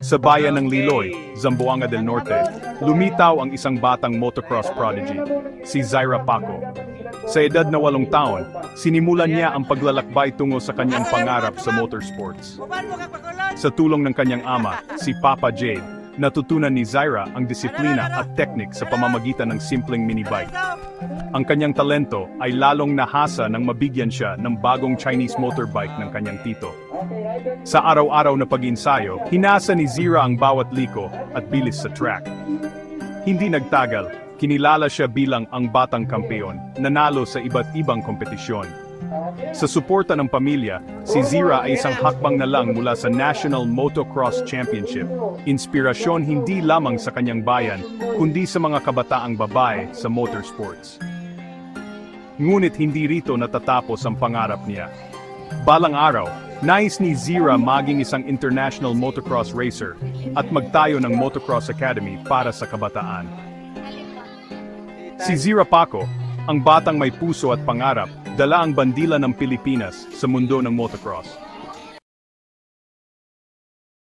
Sa bayan ng Liloy, Zamboanga del Norte, lumitaw ang isang batang motocross prodigy, si Zaira Paco. Sa edad na 8 taon, sinimulan niya ang paglalakbay tungo sa kanyang pangarap sa motorsports. Sa tulong ng kanyang ama, si Papa Jade, natutunan ni Zaira ang disiplina at teknik sa pamamagitan ng simpleng minibike. Ang kanyang talento ay lalong nahasa nang mabigyan siya ng bagong Chinese motorbike ng kanyang tito. Sa araw-araw na pag-ensayo, hinasa ni Zaira ang bawat liko at bilis sa track. Hindi nagtagal, kinilala siya bilang ang batang kampeon, nanalo sa iba't ibang kompetisyon. Sa suporta ng pamilya, si Zaira ay isang hakbang na lang mula sa National Motocross Championship. Inspirasyon hindi lamang sa kanyang bayan, kundi sa mga kabataang babae sa motorsports. Ngunit hindi rito natatapos ang pangarap niya. Balang araw, nais ni Zaira maging isang international motocross racer at magtayo ng Motocross Academy para sa kabataan. Si Zaira Paco, ang batang may puso at pangarap, dala ang bandila ng Pilipinas sa mundo ng motocross.